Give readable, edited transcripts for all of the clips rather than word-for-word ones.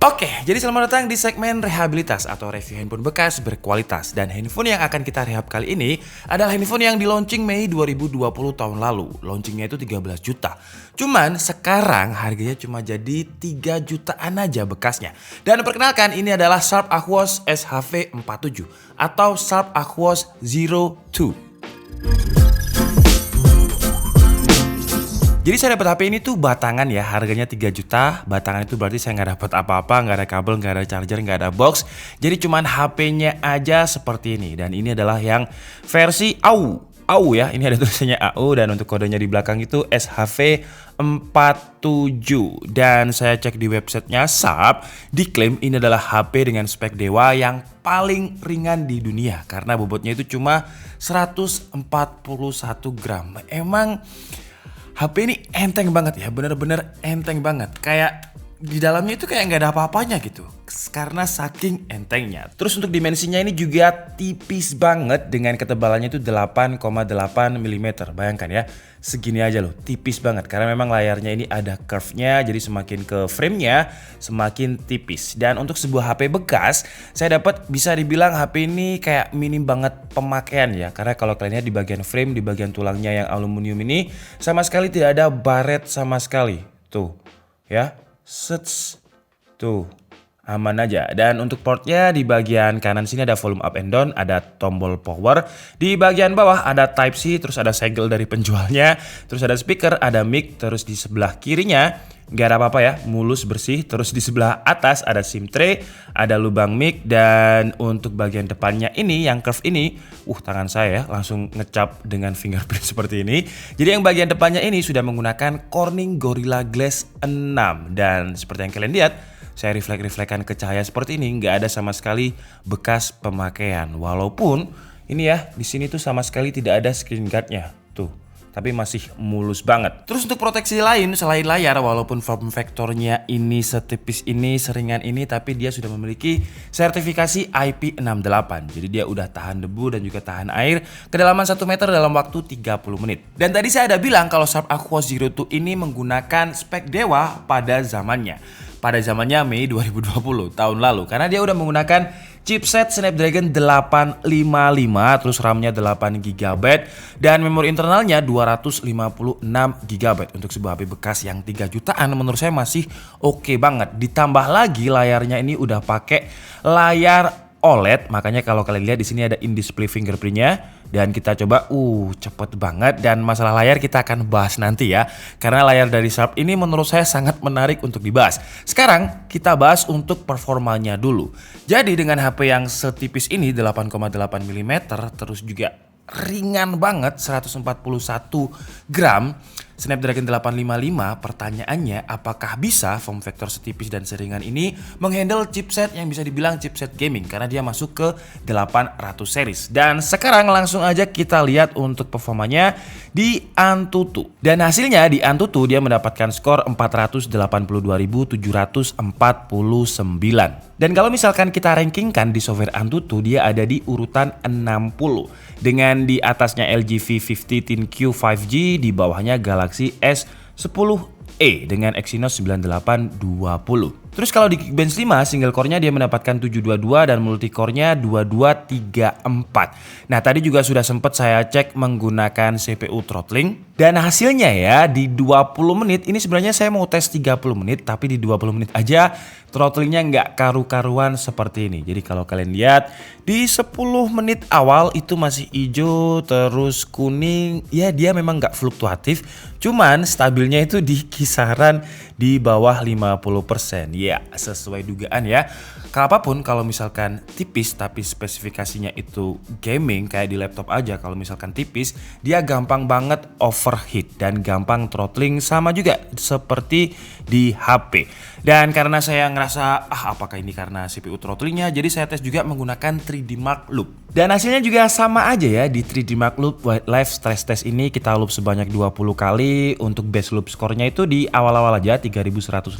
Oke, jadi selamat datang di segmen rehabilitas atau review handphone bekas berkualitas. Dan handphone yang akan kita rehab kali ini adalah handphone yang di launching Mei 2020 tahun lalu. Launchingnya itu 13 juta. Cuman sekarang harganya cuma jadi 3 jutaan aja bekasnya. Dan perkenalkan, ini adalah Sharp Aquos SHV47 atau Sharp Aquos Zero 2. Jadi saya dapat HP ini tuh batangan ya, harganya 3 juta. Batangan itu berarti saya nggak dapat apa-apa, nggak ada kabel, nggak ada charger, nggak ada box. Jadi cuman HP-nya aja seperti ini. Dan ini adalah yang versi AU ya, ini ada tulisannya AU dan untuk kodenya di belakang itu SHV47. Dan saya cek di websitenya Sharp, diklaim ini adalah HP dengan spek dewa yang paling ringan di dunia karena bobotnya itu cuma 141 gram. Emang HP ini enteng banget ya, bener-bener enteng banget. Kayak di dalamnya itu kayak nggak ada apa-apanya gitu, karena saking entengnya. Terus untuk dimensinya ini juga tipis banget dengan ketebalannya itu 8,8 mm. Bayangkan ya, segini aja loh, tipis banget. Karena memang layarnya ini ada curve-nya, jadi semakin ke frame-nya semakin tipis. Dan untuk sebuah HP bekas, saya dapat bisa dibilang HP ini kayak minim banget pemakaian ya. Karena kalau kalian lihat di bagian frame, di bagian tulangnya yang aluminium ini sama sekali tidak ada baret sama sekali. Tuh ya. Sets, tuh aman aja. Dan untuk portnya di bagian kanan sini ada volume up and down, ada tombol power. Di bagian bawah ada Type C, terus ada segel dari penjualnya, terus ada speaker, ada mic. Terus di sebelah kirinya nggak ada apa-apa ya, mulus bersih. Terus di sebelah atas ada SIM tray, ada lubang mic. Dan untuk bagian depannya ini yang curve ini, tangan saya ya langsung ngecap dengan fingerprint seperti ini. Jadi yang bagian depannya ini sudah menggunakan Corning Gorilla Glass 6. Dan seperti yang kalian lihat, saya reflek-reflekan ke cahaya seperti ini, nggak ada sama sekali bekas pemakaian. Walaupun ini ya, di sini tuh sama sekali tidak ada screen guard-nya tuh, tapi masih mulus banget. Terus untuk proteksi lain selain layar, walaupun form factornya ini setipis ini, seringan ini, tapi dia sudah memiliki sertifikasi IP68. Jadi dia udah tahan debu dan juga tahan air kedalaman 1 meter dalam waktu 30 menit. Dan tadi saya ada bilang kalau Sharp Aquos Zero 2 ini menggunakan spek dewa pada zamannya Mei 2020 tahun lalu, karena dia udah menggunakan chipset Snapdragon 855, terus RAM-nya 8 GB dan memori internalnya 256 GB. Untuk sebuah HP bekas yang 3 jutaan menurut saya masih oke banget. Ditambah lagi layarnya ini udah pakai layar OLED, makanya kalau kalian lihat di sini ada in-display fingerprint-nya. Dan kita coba, cepet banget. Dan masalah layar kita akan bahas nanti ya, karena layar dari Sharp ini menurut saya sangat menarik untuk dibahas. Sekarang kita bahas untuk performanya dulu. Jadi dengan HP yang setipis ini 8,8 mm, terus juga ringan banget 141 gram, Snapdragon 855, pertanyaannya apakah bisa form factor setipis dan seringan ini menghandle chipset yang bisa dibilang chipset gaming, karena dia masuk ke 800 series. Dan sekarang langsung aja kita lihat untuk performanya di Antutu. Dan hasilnya di Antutu dia mendapatkan skor 482.749. Dan kalau misalkan kita rankingkan di software Antutu, dia ada di urutan 60. Dengan di atasnya LG V50 ThinQ 5G, di bawahnya Galaxy S10e dengan Exynos 9820. Terus kalau di Geekbench 5, single core-nya dia mendapatkan 722 dan multicore-nya 2234. Nah, tadi juga sudah sempat saya cek menggunakan CPU throttling. Dan hasilnya ya, di 20 menit, ini sebenarnya saya mau tes 30 menit, tapi di 20 menit aja throttlingnya nggak karu-karuan seperti ini. Jadi kalau kalian lihat, di 10 menit awal itu masih hijau, terus kuning. Ya, dia memang nggak fluktuatif, cuman stabilnya itu di kisaran di bawah 50%. Ya, sesuai dugaan ya. Apapun kalau misalkan tipis tapi spesifikasinya itu gaming kayak di laptop aja, kalau misalkan tipis dia gampang banget overheat dan gampang throttling, sama juga seperti di HP. Dan karena saya ngerasa apakah ini karena CPU throttlingnya, jadi saya tes juga menggunakan 3D Mark Loop. Dan hasilnya juga sama aja ya. Di 3D Mark Loop live stress test ini kita loop sebanyak 20 kali. Untuk base loop skornya itu di awal-awal aja 3105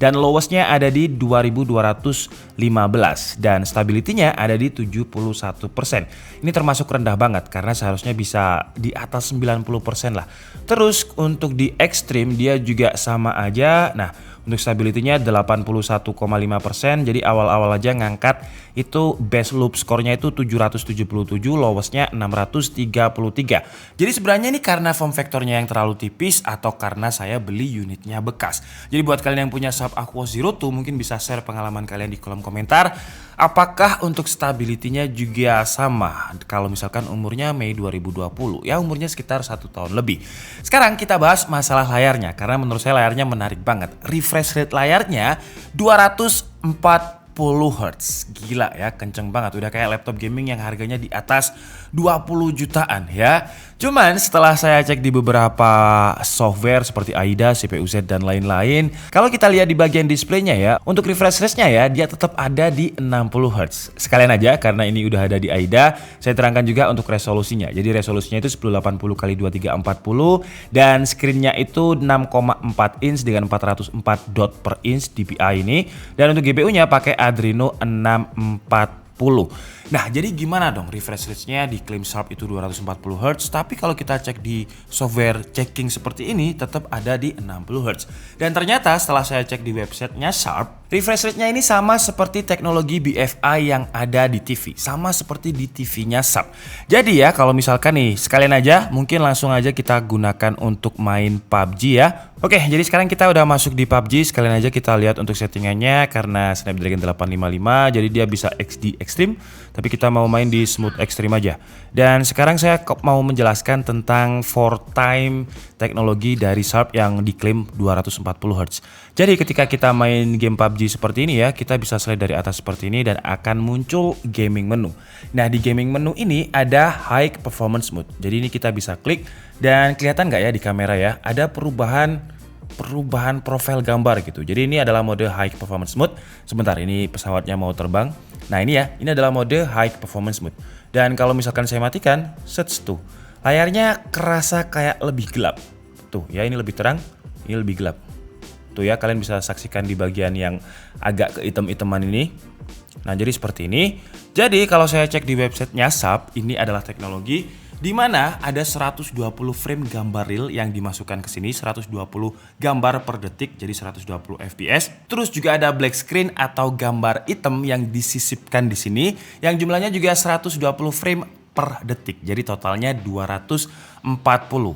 dan lowestnya ada di 2215 dan stability-nya ada di 71%. Ini termasuk rendah banget karena seharusnya bisa di atas 90% lah. Terus untuk di extreme dia juga sama aja. Nah, Untuk stability-nya 81,5%. Jadi awal-awal aja ngangkat itu best loop score-nya itu 777, lowest-nya 633. Jadi sebenarnya ini karena form factor-nya yang terlalu tipis atau karena saya beli unitnya bekas. Jadi buat kalian yang punya Sharp Aquos Zero 2 mungkin bisa share pengalaman kalian di kolom komentar. Apakah untuk stability-nya juga sama kalau misalkan umurnya Mei 2020, ya umurnya sekitar 1 tahun lebih. Sekarang kita bahas masalah layarnya karena menurut saya layarnya menarik banget. Refresh rate layarnya 240 Hz. Gila ya, kenceng banget. Udah kayak laptop gaming yang harganya di atas 20 jutaan ya. Cuman setelah saya cek di beberapa software seperti AIDA, CPU-Z dan lain-lain, kalau kita lihat di bagian displaynya ya, untuk refresh rate-nya ya, dia tetap ada di 60 Hz. Sekalian aja karena ini udah ada di AIDA, saya terangkan juga untuk resolusinya. Jadi resolusinya itu 1080 x 2340 dan screen-nya itu 6,4 inch dengan 404 dot per inch DPI ini. Dan untuk GPU-nya pakai Adreno 640. Nah, jadi gimana dong refresh rate-nya diklaim Sharp itu 240 Hz, tapi kalau kita cek di software checking seperti ini tetap ada di 60 Hz. Dan ternyata setelah saya cek di websitenya Sharp, refresh rate-nya ini sama seperti teknologi BFI yang ada di TV, sama seperti di TV-nya Sharp. Jadi ya kalau misalkan nih sekalian aja mungkin langsung aja kita gunakan untuk main PUBG ya. Oke, jadi sekarang kita udah masuk di PUBG, sekalian aja kita lihat untuk settingannya karena Snapdragon 855 jadi dia bisa XD Extreme, tapi kita mau main di Smooth Extreme aja. Dan sekarang saya mau menjelaskan tentang 4-time teknologi dari Sharp yang diklaim 240 Hz. Jadi ketika kita main game PUBG seperti ini ya, kita bisa slide dari atas seperti ini dan akan muncul gaming menu. Nah, di gaming menu ini ada High Performance Mode. Jadi ini kita bisa klik dan kelihatan nggak ya di kamera ya, ada perubahan profil gambar gitu. Jadi ini adalah mode High Performance Mode. Sebentar, ini pesawatnya mau terbang. Nah ini ya, ini adalah mode High Performance Mode. Dan kalau misalkan saya matikan, sets tuh, layarnya kerasa kayak lebih gelap. Tuh ya, ini lebih terang, ini lebih gelap. Tuh ya, kalian bisa saksikan di bagian yang agak keitem-iteman ini. Nah jadi seperti ini. Jadi kalau saya cek di websitenya Sharp, ini adalah teknologi di mana ada 120 frame gambar real yang dimasukkan ke sini, 120 gambar per detik, jadi 120 fps. Terus juga ada black screen atau gambar hitam yang disisipkan di sini, yang jumlahnya juga 120 frame per detik. Jadi totalnya 240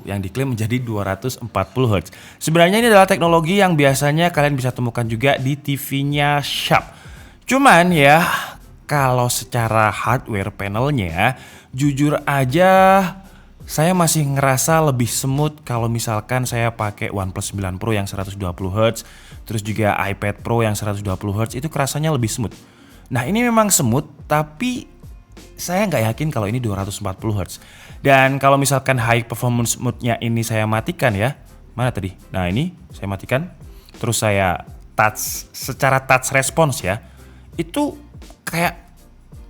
yang diklaim menjadi 240 Hz. Sebenarnya ini adalah teknologi yang biasanya kalian bisa temukan juga di TV-nya Sharp. Cuman ya, kalau secara hardware panelnya, jujur aja saya masih ngerasa lebih smooth kalau misalkan saya pakai OnePlus 9 Pro yang 120 Hz, terus juga iPad Pro yang 120 Hz, itu kerasanya lebih smooth. Nah ini memang smooth, tapi saya nggak yakin kalau ini 240 Hz. Dan kalau misalkan high performance mode-nya ini saya matikan ya, mana tadi? Nah ini saya matikan, terus saya touch, secara touch response ya, itu kayak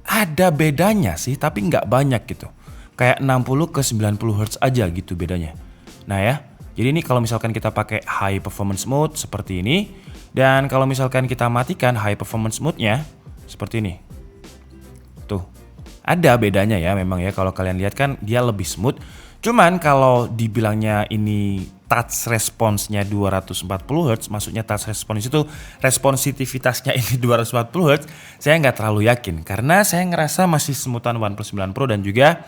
ada bedanya sih, tapi nggak banyak gitu. Kayak 60 ke 90 Hz aja gitu bedanya. Nah ya, jadi ini kalau misalkan kita pakai high performance mode seperti ini, dan kalau misalkan kita matikan high performance mode-nya seperti ini. Tuh, ada bedanya ya memang ya, kalau kalian lihat kan dia lebih smooth. Cuman kalau dibilangnya ini touch response-nya 240 Hz, maksudnya touch response itu responsitivitasnya ini 240 Hz, saya nggak terlalu yakin karena saya ngerasa masih smoothan OnePlus 9 Pro dan juga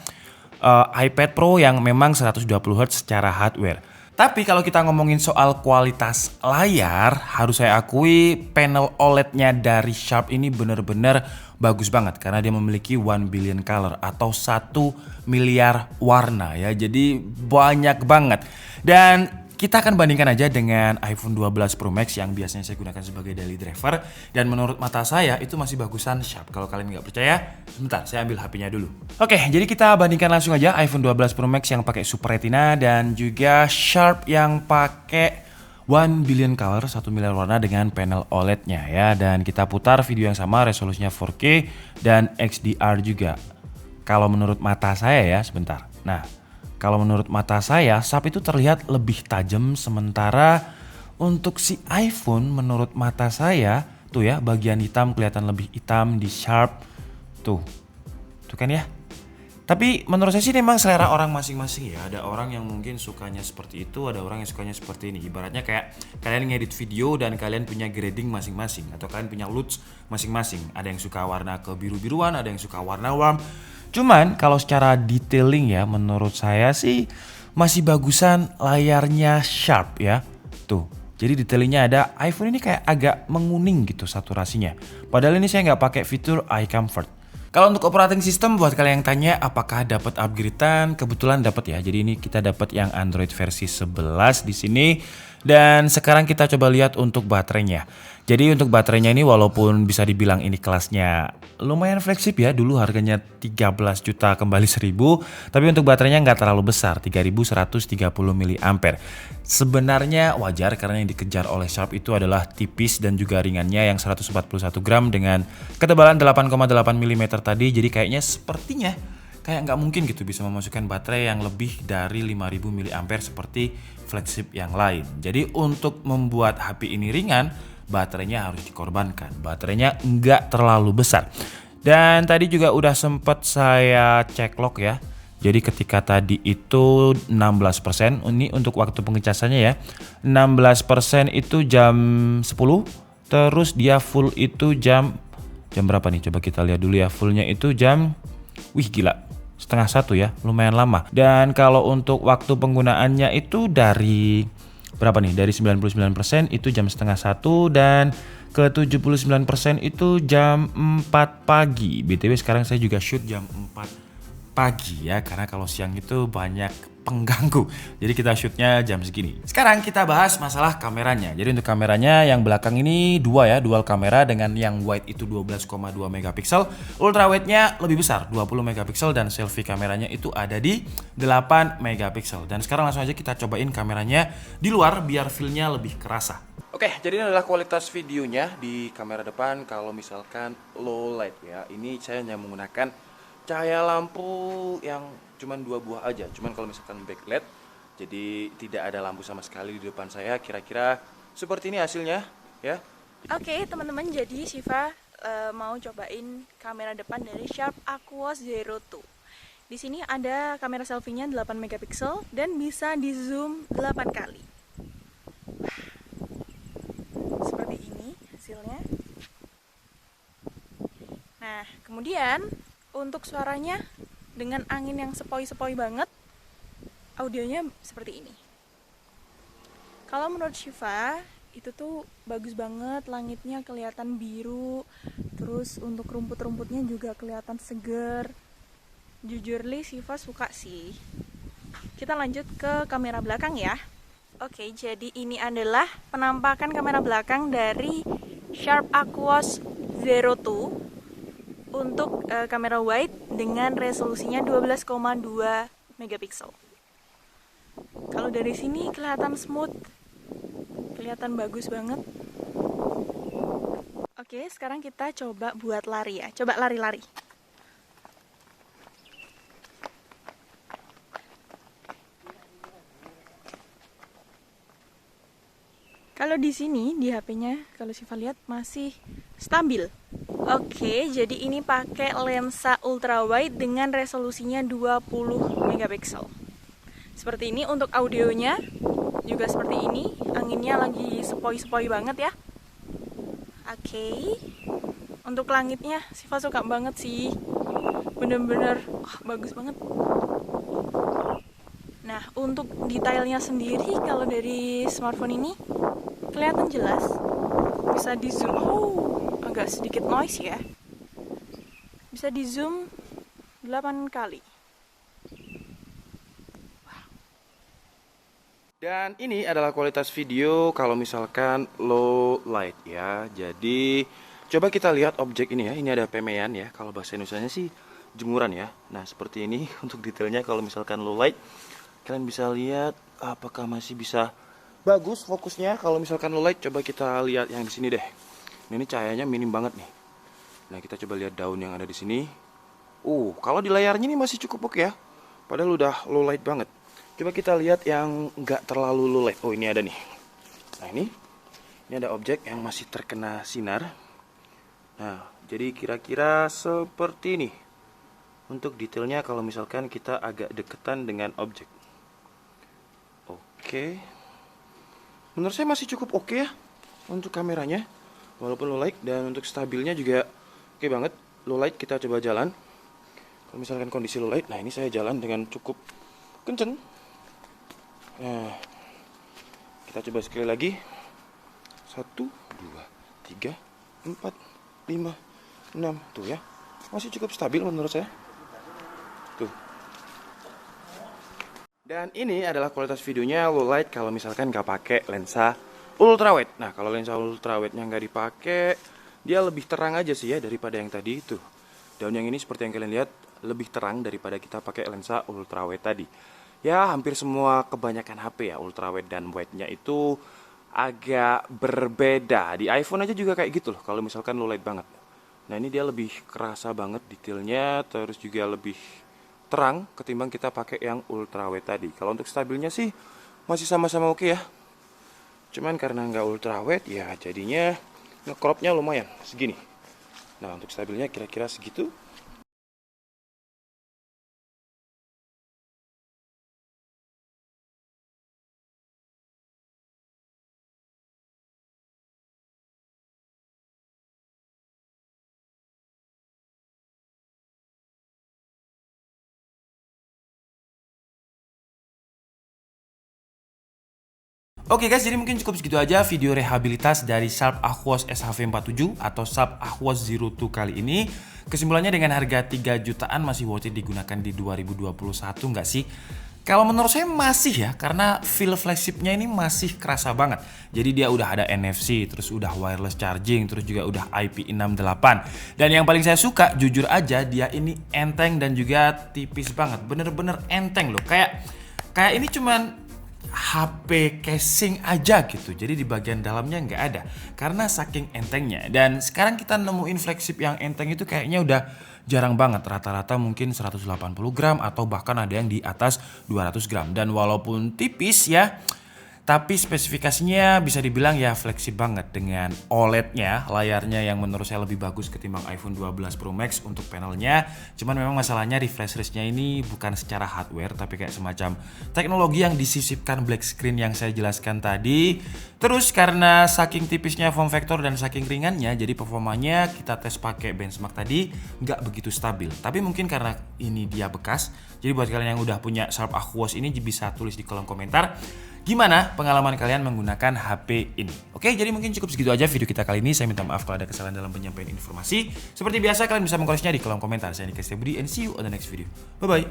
iPad Pro yang memang 120 Hz secara hardware. Tapi kalau kita ngomongin soal kualitas layar, harus saya akui panel OLED-nya dari Sharp ini benar-benar bagus banget karena dia memiliki 1 billion color atau 1 miliar warna ya. Jadi banyak banget. Dan kita akan bandingkan aja dengan iPhone 12 Pro Max yang biasanya saya gunakan sebagai daily driver. Dan menurut mata saya itu masih bagusan Sharp. Kalau kalian nggak percaya, sebentar saya ambil HP-nya dulu. Oke, jadi kita bandingkan langsung aja iPhone 12 Pro Max yang pakai Super Retina dan juga Sharp yang pakai 1 billion color, 1 miliar warna dengan panel OLED-nya ya. Dan kita putar video yang sama, resolusinya 4K dan XDR juga. Kalau menurut mata saya ya, sebentar. Nah, kalau menurut mata saya, Sharp itu terlihat lebih tajam, sementara untuk si iPhone menurut mata saya, tuh ya bagian hitam kelihatan lebih hitam di Sharp. Tuh kan ya. Tapi menurut saya sih memang selera orang masing-masing ya. Ada orang yang mungkin sukanya seperti itu, ada orang yang sukanya seperti ini. Ibaratnya kayak kalian ngedit video dan kalian punya grading masing-masing, atau kalian punya LUTs masing-masing. Ada yang suka warna kebiru-biruan, ada yang suka warna warm. Cuman kalau secara detailing ya, menurut saya sih masih bagusan layarnya Sharp ya. Tuh. Jadi detailingnya ada, iPhone ini kayak agak menguning gitu saturasinya. Padahal ini saya nggak pakai fitur Eye Comfort. Kalau untuk operating system, buat kalian yang tanya apakah dapat upgradean, kebetulan dapat ya. Jadi ini kita dapat yang Android versi 11 di sini. Dan sekarang kita coba lihat untuk baterainya. Jadi untuk baterainya ini walaupun bisa dibilang ini kelasnya lumayan fleksibel ya. Dulu harganya 13 juta kembali 1000. Tapi untuk baterainya nggak terlalu besar, 3130 mAh. Sebenarnya wajar karena yang dikejar oleh Sharp itu adalah tipis dan juga ringannya yang 141 gram dengan ketebalan 8,8 mm tadi. Jadi kayaknya sepertinya kayak nggak mungkin gitu bisa memasukkan baterai yang lebih dari 5000 mAh seperti flagship yang lain. Jadi untuk membuat HP ini ringan, baterainya harus dikorbankan. Baterainya nggak terlalu besar. Dan tadi juga udah sempet saya cek log ya. Jadi ketika tadi itu 16%, ini untuk waktu pengecasannya ya. 16% itu jam 10, terus dia full itu jam berapa nih? Coba kita lihat dulu ya. Fullnya itu jam, wih gila, setengah 1 ya, lumayan lama. Dan kalau untuk waktu penggunaannya itu dari berapa nih? Dari 99% itu jam setengah 1 dan ke 79% itu jam 4 pagi. BTW sekarang saya juga shoot jam 4 pagi ya, karena kalau siang itu banyak pengganggu. Jadi kita shootnya jam segini. Sekarang kita bahas masalah kameranya. Jadi untuk kameranya yang belakang ini dua ya, dual kamera dengan yang wide itu 12,2 megapiksel, ultra wide-nya lebih besar 20 megapiksel dan selfie kameranya itu ada di 8 megapiksel. Dan sekarang langsung aja kita cobain kameranya di luar biar feel-nya lebih kerasa. Oke, jadi ini adalah kualitas videonya di kamera depan kalau misalkan low light ya. Ini saya hanya menggunakan cahaya lampu yang cuman 2 buah aja. Cuman kalau misalkan backlight, jadi tidak ada lampu sama sekali di depan saya. Kira-kira seperti ini hasilnya ya. Oke teman-teman, jadi Shiva mau cobain kamera depan dari Sharp Aquos Zero 2. Di sini ada kamera selfie-nya 8 megapiksel dan bisa di zoom 8 kali. Seperti ini hasilnya. Nah, kemudian untuk suaranya dengan angin yang sepoi-sepoi banget, audionya seperti ini. Kalau menurut Shiva, itu tuh bagus banget, langitnya kelihatan biru, terus untuk rumput-rumputnya juga kelihatan seger. Jujur li Shiva suka sih. Kita lanjut ke kamera belakang ya. Oke, jadi ini adalah penampakan kamera belakang dari Sharp Aquos Zero 2 untuk kamera wide dengan resolusinya 12,2 megapiksel. Kalau dari sini kelihatan smooth, kelihatan bagus banget. Oke, sekarang kita coba buat lari ya. Coba lari-lari. Kalau di sini di HP-nya, kalau Shiva lihat masih stabil. Oke, jadi ini pakai lensa ultra wide dengan resolusinya 20 megapiksel. Seperti ini untuk audionya juga seperti ini. Anginnya lagi sepoi-sepoi banget ya. Oke. Untuk langitnya Shiva suka banget sih. Bener-bener bagus banget. Nah, untuk detailnya sendiri kalau dari smartphone ini kelihatan jelas. Bisa di zoom. Agak sedikit noise ya. Bisa di zoom 8 kali. Dan ini adalah kualitas video kalau misalkan low light ya. Jadi coba kita lihat objek ini ya. Ini ada pemean ya. Kalau bahasa Indonesianya sih jemuran ya. Nah seperti ini untuk detailnya kalau misalkan low light. Kalian bisa lihat apakah masih bisa bagus fokusnya. Kalau misalkan low light, coba kita lihat yang di sini deh. Ini cahayanya minim banget nih. Nah kita coba lihat daun yang ada di sini. Kalau di layarnya ini masih cukup oke ya. Padahal udah low light banget. Coba kita lihat yang nggak terlalu low light. Ini ada nih. Nah ini ada objek yang masih terkena sinar. Nah jadi kira-kira seperti ini. untuk detailnya kalau misalkan kita agak deketan dengan objek. Oke. Menurut saya masih cukup oke ya untuk kameranya, walaupun low light, dan untuk stabilnya juga oke banget. Low light kita coba jalan. Kalau misalkan kondisi low light, nah ini saya jalan dengan cukup kenceng. Nah, kita coba sekali lagi. 1, 2, 3, 4, 5, 6. Tuh ya, masih cukup stabil menurut saya. Tuh. Dan ini adalah kualitas videonya low light kalau misalkan nggak pakai lensa ultrawide. Nah, kalau lensa ultrawide-nya nggak dipakai, dia lebih terang aja sih ya daripada yang tadi itu. Daun yang ini seperti yang kalian lihat lebih terang daripada kita pakai lensa ultrawide tadi. Ya, hampir semua kebanyakan HP ya ultrawide dan wide-nya itu agak berbeda. Di iPhone aja juga kayak gitu loh kalau misalkan low light banget. Nah, ini dia lebih kerasa banget detailnya, terus juga lebih terang ketimbang kita pakai yang ultrawide tadi. Kalau untuk stabilnya sih masih sama-sama oke ya. Cuman karena nggak ultrawide ya jadinya ngecropnya lumayan segini. Nah, untuk stabilnya kira-kira segitu. Oke guys, jadi mungkin cukup segitu aja video rehabilitas dari Sharp Aquos SHV47 atau Sharp Aquos Zero 2 kali ini. Kesimpulannya dengan harga 3 jutaan masih worth it digunakan di 2021 nggak sih? Kalau menurut saya masih ya, karena feel flagshipnya ini masih kerasa banget. Jadi dia udah ada NFC, terus udah wireless charging, terus juga udah IP68. Dan yang paling saya suka, jujur aja, dia ini enteng dan juga tipis banget. Bener-bener enteng loh, kayak ini cuman HP casing aja gitu. Jadi di bagian dalamnya nggak ada karena saking entengnya. Dan sekarang kita nemuin flagship yang enteng itu kayaknya udah jarang banget. Rata-rata mungkin 180 gram atau bahkan ada yang di atas 200 gram. Dan walaupun tipis ya, tapi spesifikasinya bisa dibilang ya fleksib banget dengan OLED-nya, layarnya yang menurut saya lebih bagus ketimbang iPhone 12 Pro Max untuk panelnya. Cuman memang masalahnya refresh rate-nya ini bukan secara hardware tapi kayak semacam teknologi yang disisipkan black screen yang saya jelaskan tadi. Terus karena saking tipisnya form factor dan saking ringannya, jadi performanya kita tes pakai benchmark tadi nggak begitu stabil. Tapi mungkin karena ini dia bekas, jadi buat kalian yang udah punya Sharp Aquos ini bisa tulis di kolom komentar gimana pengalaman kalian menggunakan HP ini. Oke, jadi mungkin cukup segitu aja video kita kali ini. Saya minta maaf kalau ada kesalahan dalam penyampaian informasi. Seperti biasa kalian bisa mengkoreksinya di kolom komentar. Saya Nika Setiabudi and see you on the next video. Bye bye.